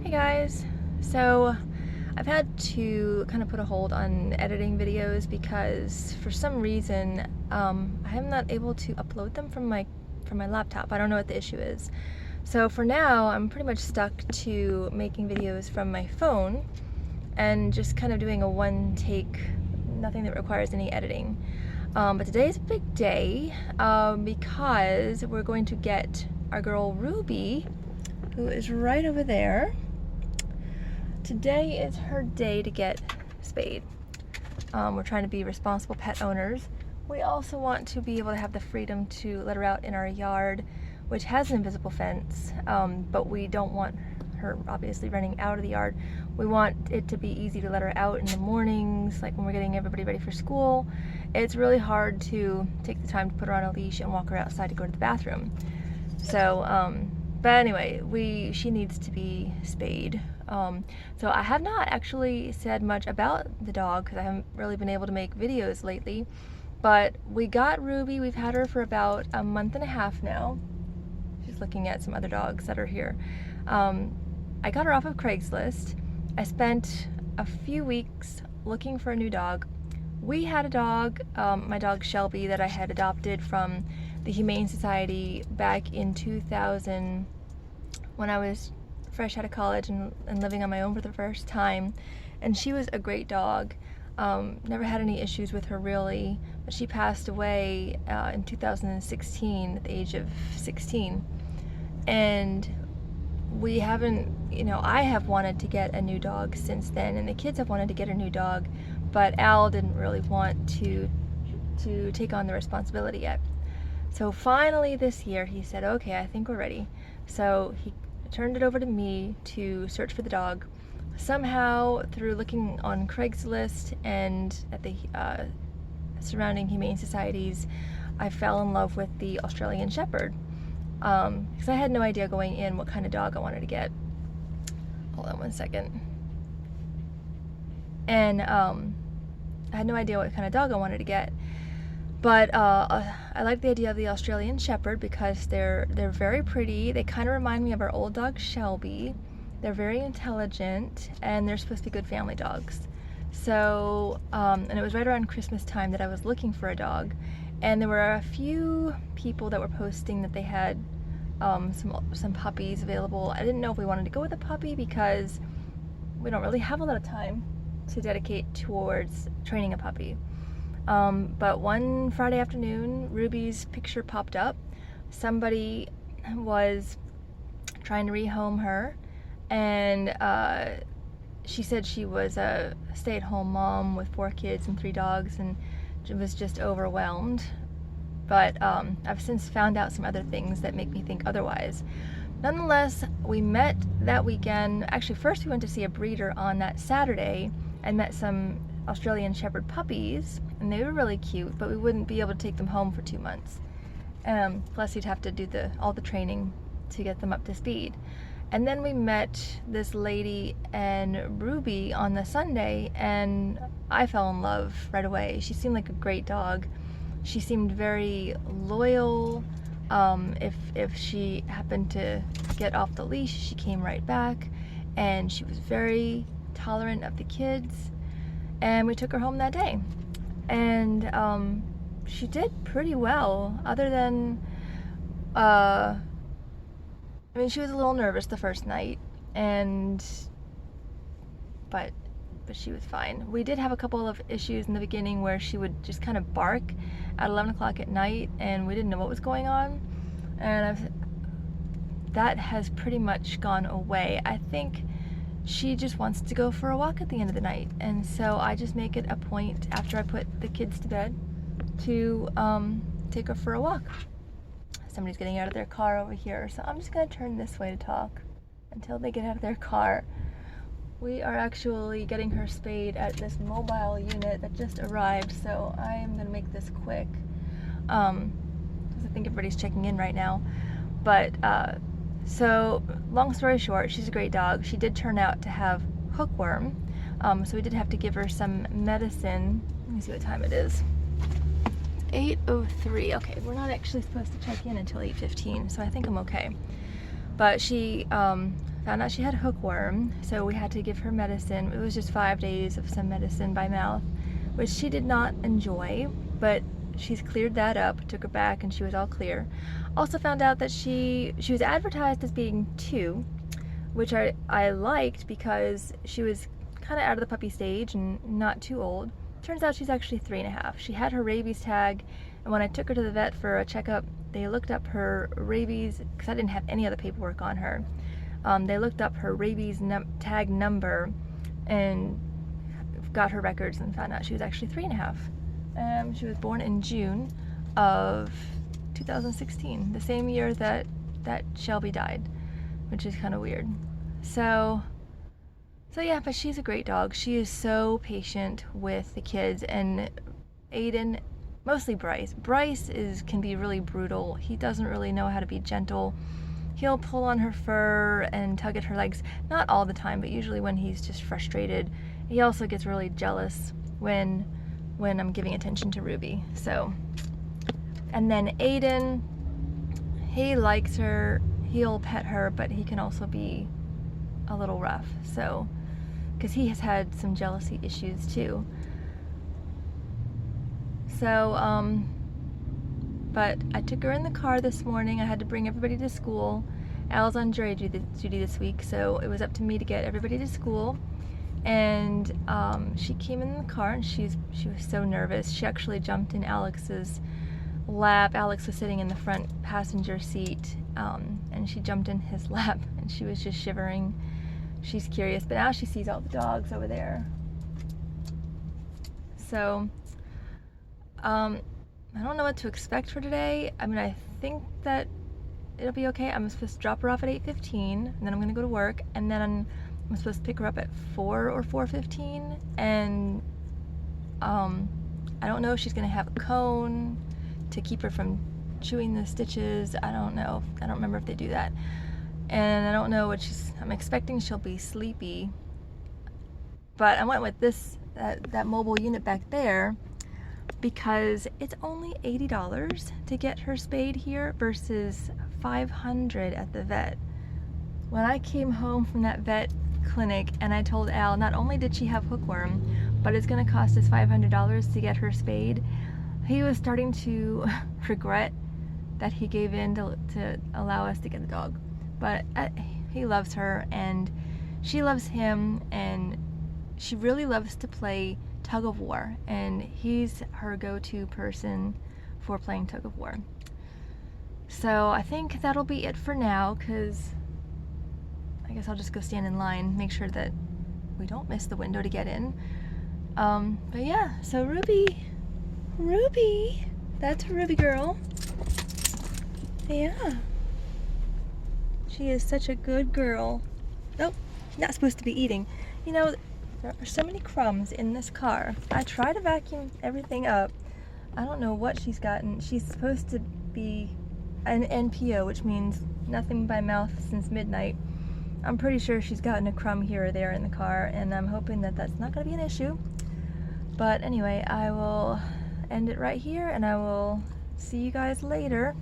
Hey guys, so I've had to kind of put a hold on editing videos because for some reason I am not able to upload them from my laptop. I don't know what the issue is. So for now I'm pretty much stuck to making videos from my phone and just kind of doing a one take, nothing that requires any editing. But today is a big day because we're going to get our girl Ruby, who is right over there. Today is her day to get spayed. We're trying to be responsible pet owners. We also want to be able to have the freedom to let her out in our yard, which has an invisible fence, but we don't want her obviously running out of the yard. We want it to be easy to let her out in the mornings, like when we're getting everybody ready for school. It's really hard to take the time to put her on a leash and walk her outside to go to the bathroom. So, but anyway, she needs to be spayed. So I have not actually said much about the dog because I haven't really been able to make videos lately, but we got Ruby. We've had her for about a month and a half now. She's looking at some other dogs that are here. I got her off of Craigslist. I spent a few weeks looking for a new dog. We had a dog, my dog Shelby, that I had adopted from the Humane Society back in 2000 when I was fresh out of college and living on my own for the first time, and she was a great dog. Never had any issues with her really, but she passed away in 2016 at the age of 16, and we haven't, I have wanted to get a new dog since then, and the kids have wanted to get a new dog, but Al didn't really want to take on the responsibility yet. So finally this year he said, okay, I think we're ready. So he turned it over to me to search for the dog. Somehow, through looking on Craigslist and at the surrounding humane societies, I fell in love with the Australian Shepherd. Because I had no idea going in what kind of dog I wanted to get. Hold on one second. And I had no idea what kind of dog I wanted to get. But I like the idea of the Australian Shepherd because they're very pretty. They kind of remind me of our old dog Shelby. They're very intelligent, and they're supposed to be good family dogs. So, and it was right around Christmas time that I was looking for a dog, and there were a few people that were posting that they had some puppies available. I didn't know if we wanted to go with a puppy because we don't really have a lot of time to dedicate towards training a puppy. But one Friday afternoon, Ruby's picture popped up. Somebody was trying to rehome her, and she said she was a stay-at-home mom with 4 kids and 3 dogs, and was just overwhelmed. But I've since found out some other things that make me think otherwise. Nonetheless, we met that weekend. Actually, first we went to see a breeder on that Saturday and met some Australian Shepherd puppies, and they were really cute, but we wouldn't be able to take them home for 2 months. Plus you'd have to do all the training to get them up to speed. And then we met this lady and Ruby on the Sunday, and I fell in love right away. She seemed like a great dog. She seemed very loyal. If she happened to get off the leash, she came right back, and she was very tolerant of the kids. And we took her home that day, and she did pretty well, other than I mean, she was a little nervous the first night, but she was fine. We did have a couple of issues in the beginning where she would just kind of bark at 11 o'clock at night, and we didn't know what was going on, and that has pretty much gone away. I think she just wants to go for a walk at the end of the night, and so I just make it a point after I put the kids to bed to take her for a walk. Somebody's getting out of their car over here, so I'm just going to turn this way to talk until they get out of their car. We are actually getting her spayed at this mobile unit that just arrived, so I am going to make this quick because I think everybody's checking in right now. But so, long story short, she's a great dog. She did turn out to have hookworm, so we did have to give her some medicine. Let me see what time it is. It's 8:03. Okay, we're not actually supposed to check in until 8:15, so I think I'm okay. But she Found out she had hookworm, so we had to give her medicine. It was just 5 days of some medicine by mouth, which she did not enjoy, but she's cleared that up. Took her back and she was all clear. Also found out that she was advertised as being 2, which I liked because she was kind of out of the puppy stage and not too old. Turns out she's actually 3.5. She had her rabies tag, and when I took her to the vet for a checkup, they looked up her rabies, because I didn't have any other paperwork on her. They looked up her rabies tag number and got her records and found out she was actually 3.5. She was born in June of 2016, the same year that Shelby died, which is kind of weird. So yeah, but she's a great dog. She is so patient with the kids, and Aiden, mostly Bryce. Bryce can be really brutal. He doesn't really know how to be gentle. He'll pull on her fur and tug at her legs. Not all the time, but usually when he's just frustrated. He also gets really jealous when I'm giving attention to Ruby. So, and then Aiden, he likes her. He'll pet her, but he can also be a little rough. So, because he has had some jealousy issues too. So, but I took her in the car this morning. I had to bring everybody to school. Al's on jury duty this week, so it was up to me to get everybody to school. And she came in the car, and she was so nervous. She actually jumped in Alex's lap. Alex was sitting in the front passenger seat, and she jumped in his lap, and she was just shivering. She's curious, but now she sees all the dogs over there. So, I don't know what to expect for today. I mean, I think that it'll be okay. I'm supposed to drop her off at 8:15, and then I'm gonna go to work, and then I'm supposed to pick her up at 4 or 4:15, and I don't know if she's gonna have a cone to keep her from chewing the stitches. I don't know. I don't remember if they do that. And I don't know what I'm expecting she'll be sleepy. But I went with that mobile unit back there because it's only $80 to get her spayed here versus $500 at the vet. When I came home from that vet clinic and I told Al not only did she have hookworm, but it's gonna cost us $500 to get her spayed, he was starting to regret that he gave in to allow us to get the dog. But he loves her and she loves him, and she really loves to play tug of war, and he's her go-to person for playing tug of war. So I think that'll be it for now, because I guess I'll just go stand in line, make sure that we don't miss the window to get in. But yeah, so Ruby, that's Ruby girl. Yeah. She is such a good girl. Nope, not supposed to be eating. You know, there are so many crumbs in this car. I try to vacuum everything up. I don't know what she's gotten. She's supposed to be an NPO, which means nothing by mouth since midnight. I'm pretty sure she's gotten a crumb here or there in the car, and I'm hoping that that's not going to be an issue. But anyway, I will end it right here, and I will see you guys later.